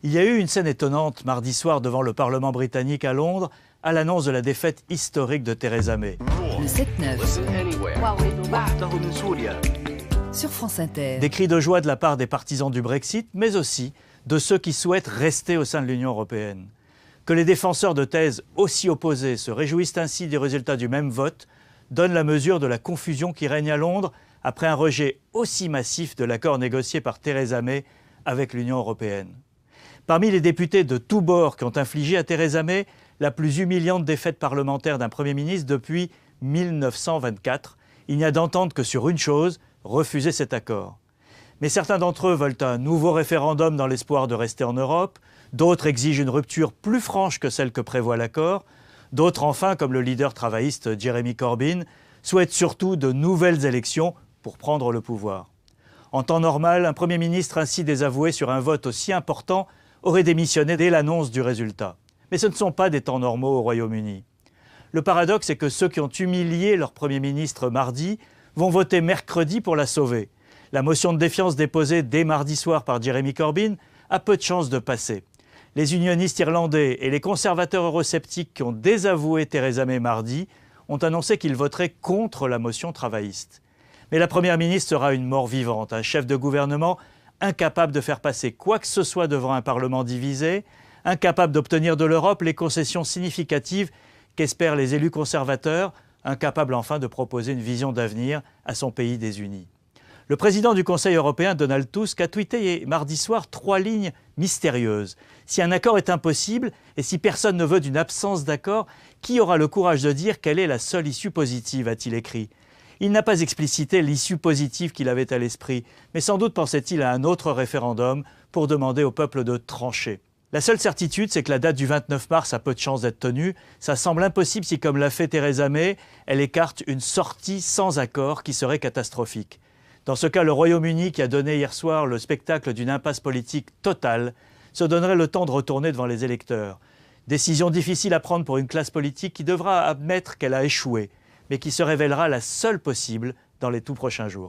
Il y a eu une scène étonnante mardi soir devant le Parlement britannique à Londres à l'annonce de la défaite historique de Theresa May. Le 7-9 sur France Inter. Des cris de joie de la part des partisans du Brexit, mais aussi de ceux qui souhaitent rester au sein de l'Union européenne. Que les défenseurs de thèses aussi opposées se réjouissent ainsi du résultat du même vote donne la mesure de la confusion qui règne à Londres après un rejet aussi massif de l'accord négocié par Theresa May avec l'Union européenne. Parmi les députés de tous bords qui ont infligé à Theresa May la plus humiliante défaite parlementaire d'un Premier ministre depuis 1924, il n'y a d'entente que sur une chose, refuser cet accord. Mais certains d'entre eux veulent un nouveau référendum dans l'espoir de rester en Europe, d'autres exigent une rupture plus franche que celle que prévoit l'accord, d'autres enfin, comme le leader travailliste Jeremy Corbyn, souhaitent surtout de nouvelles élections pour prendre le pouvoir. En temps normal, un Premier ministre ainsi désavoué sur un vote aussi important aurait démissionné dès l'annonce du résultat. Mais ce ne sont pas des temps normaux au Royaume-Uni. Le paradoxe est que ceux qui ont humilié leur Premier ministre mardi vont voter mercredi pour la sauver. La motion de défiance déposée dès mardi soir par Jeremy Corbyn a peu de chances de passer. Les unionistes irlandais et les conservateurs eurosceptiques qui ont désavoué Theresa May mardi ont annoncé qu'ils voteraient contre la motion travailliste. Mais la Première ministre sera une mort vivante, un chef de gouvernement incapable de faire passer quoi que ce soit devant un Parlement divisé, incapable d'obtenir de l'Europe les concessions significatives qu'espèrent les élus conservateurs, incapable enfin de proposer une vision d'avenir à son pays désuni. Le président du Conseil européen, Donald Tusk, a tweeté mardi soir 3 lignes mystérieuses. Si un accord est impossible et si personne ne veut d'une absence d'accord, qui aura le courage de dire quelle est la seule issue positive, a-t-il écrit. Il n'a pas explicité l'issue positive qu'il avait à l'esprit, mais sans doute pensait-il à un autre référendum pour demander au peuple de trancher. La seule certitude, c'est que la date du 29 mars a peu de chances d'être tenue. Ça semble impossible si, comme l'a fait Theresa May, elle écarte une sortie sans accord qui serait catastrophique. Dans ce cas, le Royaume-Uni, qui a donné hier soir le spectacle d'une impasse politique totale, se donnerait le temps de retourner devant les électeurs. Décision difficile à prendre pour une classe politique qui devra admettre qu'elle a échoué, mais qui se révélera la seule possible dans les tout prochains jours.